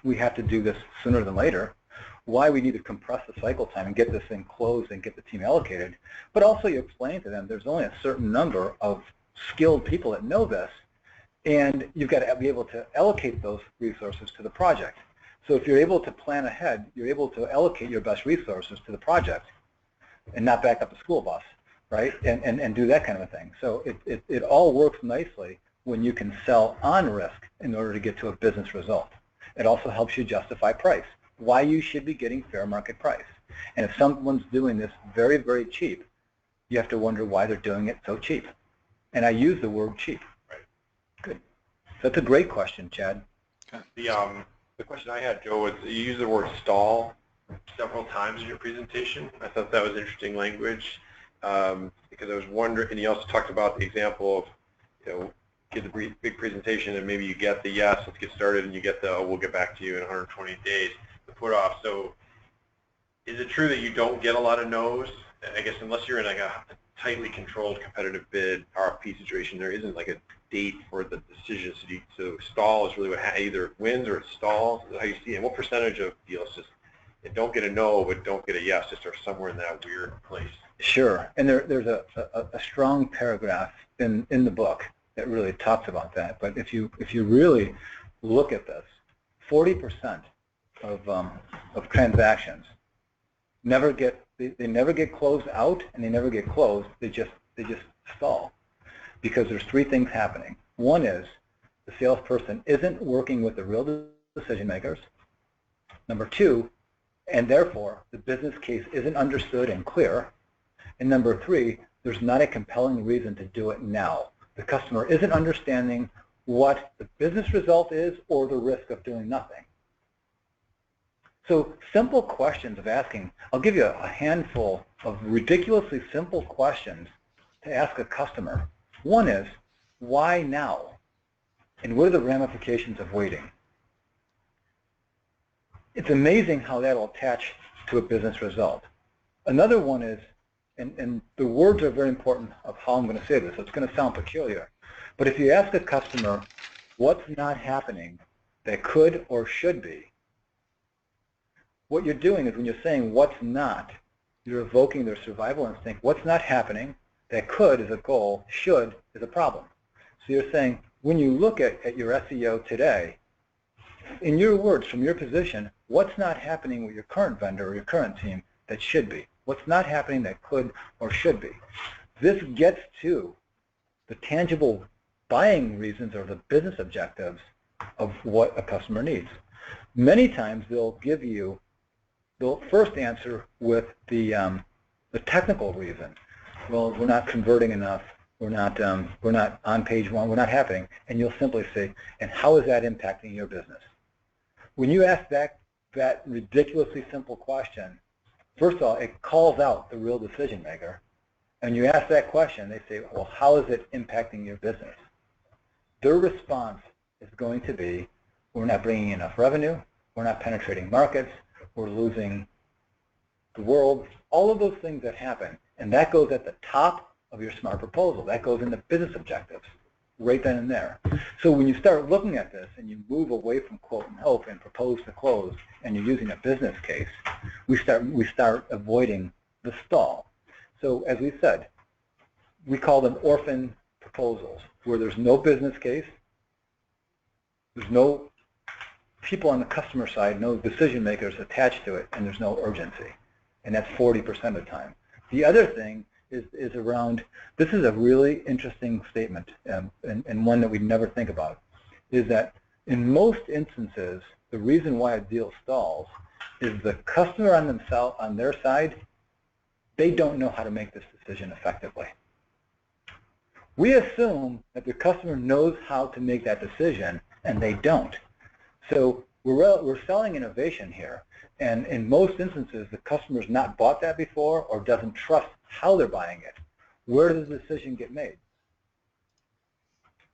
we have to do this sooner than later, why we need to compress the cycle time and get this thing closed and get the team allocated, but also you explain to them there's only a certain number of skilled people that know this, and you've got to be able to allocate those resources to the project. So if you're able to plan ahead, you're able to allocate your best resources to the project and not back up the school bus, right? And do that kind of a thing. So it all works nicely when you can sell on risk in order to get to a business result. It also helps you justify price, why you should be getting fair market price. And if someone's doing this very, very cheap, you have to wonder why they're doing it so cheap. And I use the word cheap. Right. Good. That's a great question, Chad. Okay. The question I had, Joe, was you used the word stall several times in your presentation. I thought that was interesting language because I was wondering, and you also talked about the example of, give the big presentation and maybe you get the yes, let's get started, and you get the we'll get back to you in 120 days, the put off. So is it true that you don't get a lot of no's? I guess unless you're in like a tightly controlled competitive bid RFP situation, there isn't like a date for the decision. So stall is really what either wins or it stalls. Is how you see it. And what percentage of deals just don't get a no but don't get a yes, just are somewhere in that weird place? Sure, and there's a strong paragraph in the book that really talks about that. But if you really look at this, 40% of transactions never get they never get closed out, and they never get closed. They just stall because there's three things happening. One is the salesperson isn't working with the real decision makers. Number two, and therefore the business case isn't understood and clear. And number three, there's not a compelling reason to do it now. The customer isn't understanding what the business result is or the risk of doing nothing. So simple questions of asking, I'll give you a handful of ridiculously simple questions to ask a customer. One is, why now? And what are the ramifications of waiting? It's amazing how that will attach to a business result. Another one is, and the words are very important of how I'm going to say this. It's going to sound peculiar. But if you ask a customer what's not happening that could or should be, what you're doing is when you're saying what's not, you're evoking their survival instinct. What's not happening that could is a goal, should is a problem. So you're saying when you look at your SEO today, in your words, from your position, what's not happening with your current vendor or your current team that should be? What's not happening that could or should be? This gets to the tangible buying reasons or the business objectives of what a customer needs. Many times they'll first answer with the technical reason. Well, we're not converting enough. We're not on page one. We're not happening. And you'll simply say, and how is that impacting your business? When you ask that ridiculously simple question, first of all, it calls out the real decision maker. And you ask that question, they say, well, how is it impacting your business? Their response is going to be, we're not bringing enough revenue. We're not penetrating markets. We're losing the world. All of those things that happen. And that goes at the top of your SMART proposal. That goes in the business objectives right then and there. So when you start looking at this and you move away from quote and hope and propose to close and you're using a business case, we start avoiding the stall. So as we said, we call them orphan proposals, where there's no business case, there's no people on the customer side, no decision makers attached to it, and there's no urgency. And that's 40% of the time. The other thing is around, this is a really interesting statement, and one that we never think about, is that in most instances, the reason why a deal stalls is the customer on their side, they don't know how to make this decision effectively. We assume that the customer knows how to make that decision, and they don't. So we're selling innovation here, and in most instances, the customer's not bought that before or doesn't trust how they're buying it. Where does the decision get made?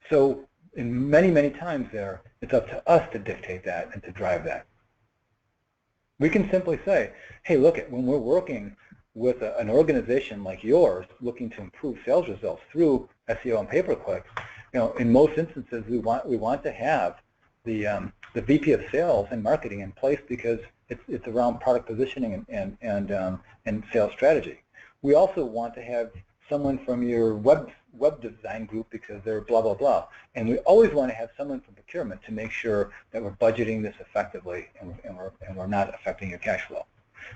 So And many, many times there, it's up to us to dictate that and to drive that. We can simply say, hey, look, when we're working with an organization like yours looking to improve sales results through SEO and pay-per-click, in most instances we want to have the VP of sales and marketing in place because it's around product positioning and sales strategy. We also want to have someone from your web design group because they're blah, blah, blah. And we always want to have someone from procurement to make sure that we're budgeting this effectively and we're not affecting your cash flow.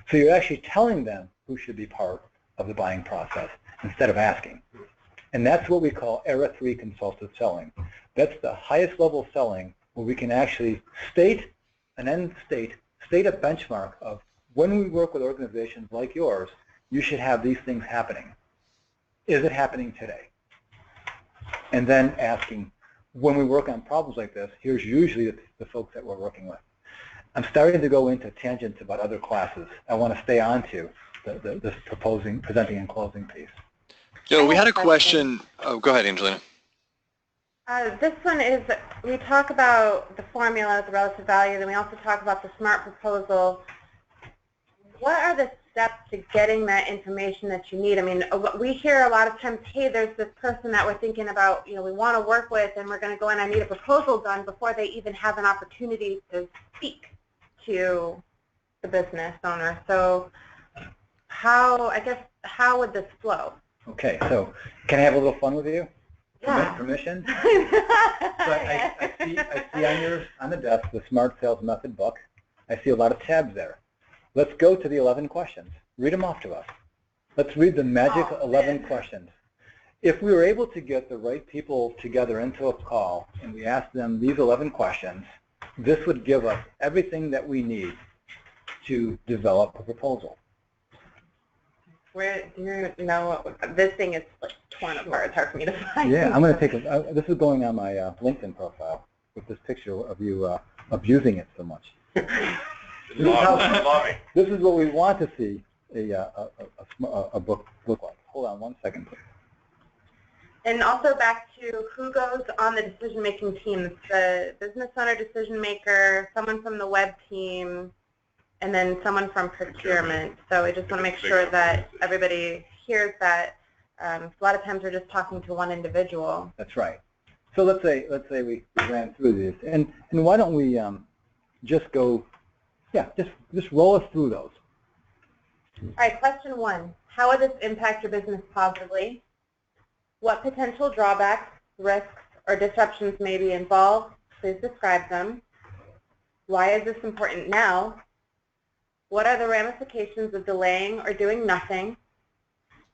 So you're actually telling them who should be part of the buying process instead of asking. And that's what we call Era 3 consultative selling. That's the highest level selling where we can actually state an end state, state a benchmark of when we work with organizations like yours, you should have these things happening. Is it happening today? And then asking, when we work on problems like this, here's usually the folks that we're working with. I'm starting to go into tangents about other classes. I want to stay on to this presenting and closing piece. Joe, we had a question. Oh, go ahead, Angelina. This one is, we talk about the formula, the relative value, then we also talk about the SMART proposal. What are the steps to getting that information that you need? I mean, we hear a lot of times, hey, there's this person that we're thinking about, we want to work with, and we're going to go in, I need a proposal done before they even have an opportunity to speak to the business owner. So how would this flow? Okay, so can I have a little fun with you? Yeah. Permission? So I see on the desk the Smart Sales Method book. I see a lot of tabs there. Let's go to the 11 questions. Read them off to us. Let's read the magic 11 questions. If we were able to get the right people together into a call and we asked them these 11 questions, this would give us everything that we need to develop a proposal. This thing is like torn apart. It's hard for me to find. Yeah, I'm going to take this is going on my LinkedIn profile with this picture of you abusing it so much. This is what we want to see a book look like. Hold on one second, please. And also back to who goes on the decision-making team. It's the business owner, decision-maker, someone from the web team, and then someone from procurement. So we just want to make sure that everybody hears that. A lot of times we're just talking to one individual. That's right. So let's say we ran through these, and why don't we just go, just roll us through those. All right, question 1. How would this impact your business positively? What potential drawbacks, risks, or disruptions may be involved? Please describe them. Why is this important now? What are the ramifications of delaying or doing nothing?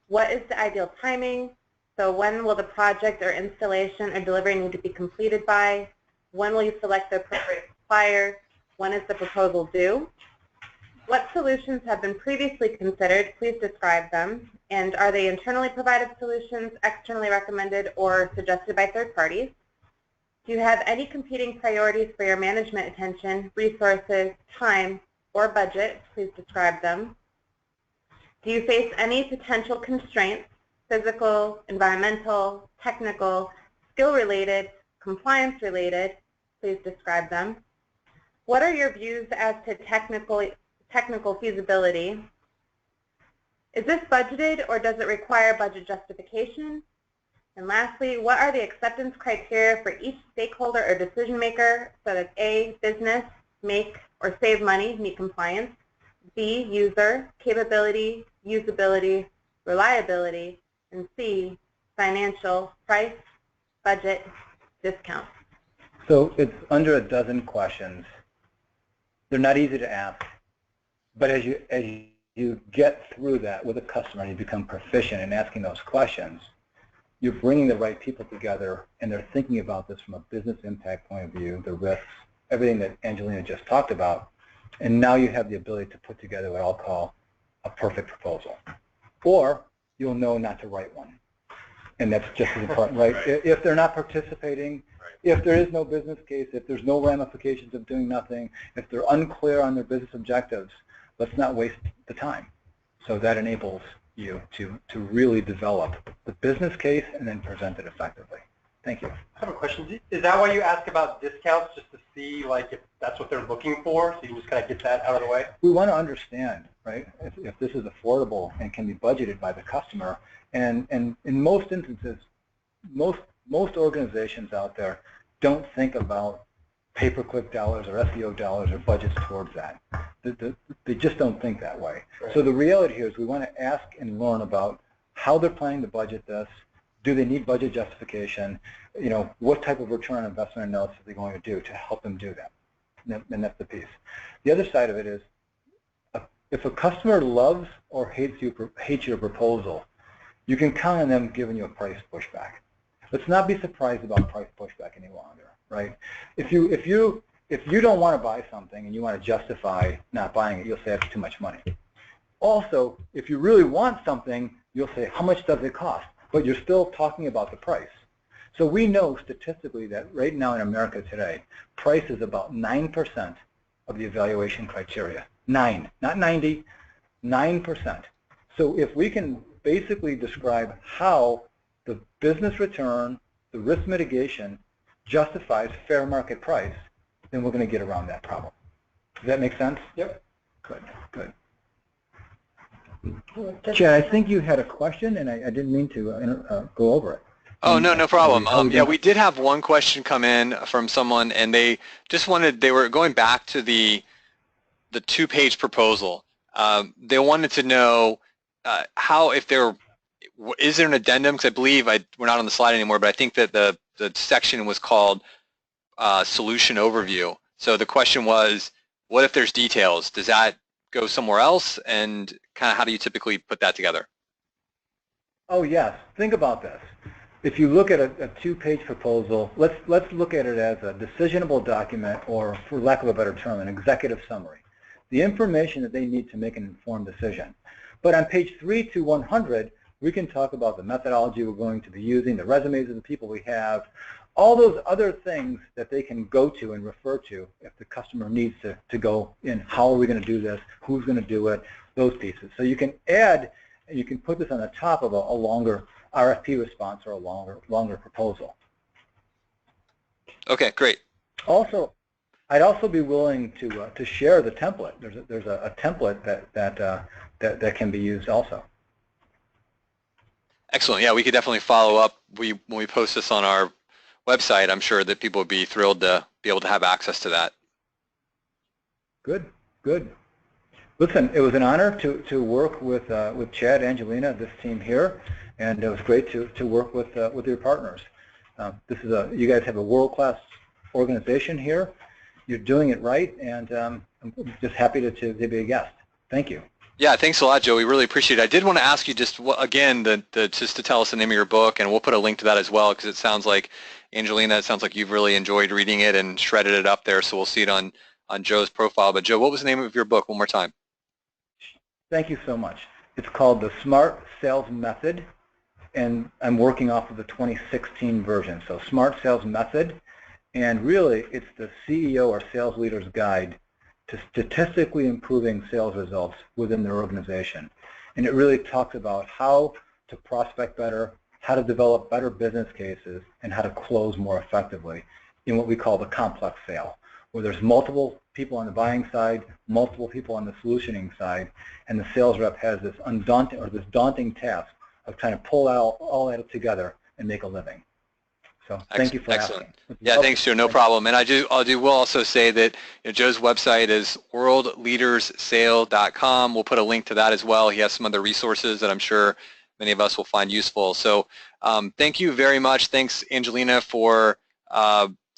What is the ideal timing? So when will the project or installation or delivery need to be completed by? When will you select the appropriate supplier? When is the proposal due? What solutions have been previously considered? Please describe them. And are they internally provided solutions, externally recommended, or suggested by third parties? Do you have any competing priorities for your management attention, resources, time, or budget? Please describe them. Do you face any potential constraints, physical, environmental, technical, skill-related, compliance-related? Please describe them. What are your views as to technical feasibility? Is this budgeted or does it require budget justification? And lastly, what are the acceptance criteria for each stakeholder or decision maker so that A, business, make or save money, meet compliance, B, user, capability, usability, reliability, and C, financial, price, budget, discount? So it's under a dozen questions. They're not easy to ask, but as you get through that with a customer and you become proficient in asking those questions, you're bringing the right people together and they're thinking about this from a business impact point of view, the risks, everything that Angelina just talked about, and now you have the ability to put together what I'll call a perfect proposal. Or you'll know not to write one. And that's just as important, right? If they're not participating, if there is no business case, if there's no ramifications of doing nothing, if they're unclear on their business objectives, let's not waste the time. So that enables you to really develop the business case and then present it effectively. Thank you. I have a question. Is that why you ask about discounts, just to see like if that's what they're looking for, so you can just kind of get that out of the way? We want to understand, right, if this is affordable and can be budgeted by the customer. And in most instances, most organizations out there don't think about pay-per-click dollars or SEO dollars or budgets towards that. They just don't think that way. Right. So the reality here is we want to ask and learn about how they're planning to budget this. Do they need budget justification? You know, what type of return on investment analysis are they going to do to help them do that? And that's the piece. The other side of it is, if a customer loves or hates your proposal, you can count on them giving you a price pushback. Let's not be surprised about price pushback any longer, right? If you don't want to buy something and you want to justify not buying it, you'll say it's too much money. Also, if you really want something, you'll say, how much does it cost? But you're still talking about the price. So we know statistically that right now in America today, price is about 9% of the evaluation criteria. 9, not 90, 9%. So if we can basically describe how the business return, the risk mitigation justifies fair market price, then we're going to get around that problem. Does that make sense? Yep. Good, good. Chad, I think you had a question, and I didn't mean to go over it. Oh, no, no problem. Yeah, we did have one question come in from someone, and they just wanted, they were going back to the two-page proposal. They wanted to know how, if there, is there an addendum? Because I believe, we're not on the slide anymore, but I think that the section was called Solution Overview. So the question was, what if there's details? Does that go somewhere else, and kind of how do you typically put that together? Oh yes, think about this. If you look at a two-page proposal, let's look at it as a decisionable document, or for lack of a better term, an executive summary. The information that they need to make an informed decision. But on page 3 to 100, we can talk about the methodology we're going to be using, the resumes of the people we have, all those other things that they can go to and refer to if the customer needs to go in. How are we going to do this? Who's going to do it? Those pieces. So you can add, you can put this on the top of a longer RFP response or a longer proposal. Okay, great. Also, I'd also be willing to share the template. There's a template that can be used also. Excellent. Yeah, we could definitely follow up. When we post this on our website, I'm sure that people would be thrilled to be able to have access to that. Good, good. Listen, it was an honor to work with Chad, Angelina, this team here, and it was great to work with your partners. You guys have a world-class organization here. You're doing it right, and I'm just happy to be a guest. Thank you. Yeah, thanks a lot, Joe. We really appreciate it. I did want to ask you just again, just to tell us the name of your book, and we'll put a link to that as well, because it sounds like, Angelina, it sounds like you've really enjoyed reading it and shredded it up there, so we'll see it on Joe's profile. But Joe, what was the name of your book one more time? Thank you so much. It's called The Smart Sales Method, and I'm working off of the 2016 version. So Smart Sales Method, and really it's the CEO or sales leader's guide to statistically improving sales results within their organization. And it really talks about how to prospect better, how to develop better business cases, and how to close more effectively in what we call the complex sale, where there's multiple people on the buying side, multiple people on the solutioning side, and the sales rep has this daunting task of trying to pull out all that together and make a living. So thank you for asking. Yeah, thanks, Joe. No problem. And I will also say that Joe's website is worldleadersale.com. We'll put a link to that as well. He has some other resources that I'm sure many of us will find useful. So thank you very much. Thanks, Angelina, for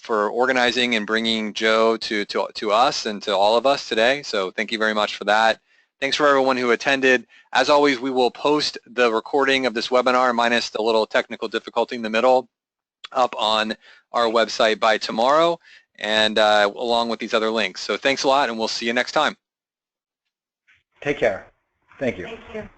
organizing and bringing Joe to us and to all of us today. So thank you very much for that. Thanks for everyone who attended. As always, we will post the recording of this webinar minus the little technical difficulty in the middle up on our website by tomorrow, and along with these other links. So thanks a lot, and we'll see you next time. Take care. Thank you. Thank you.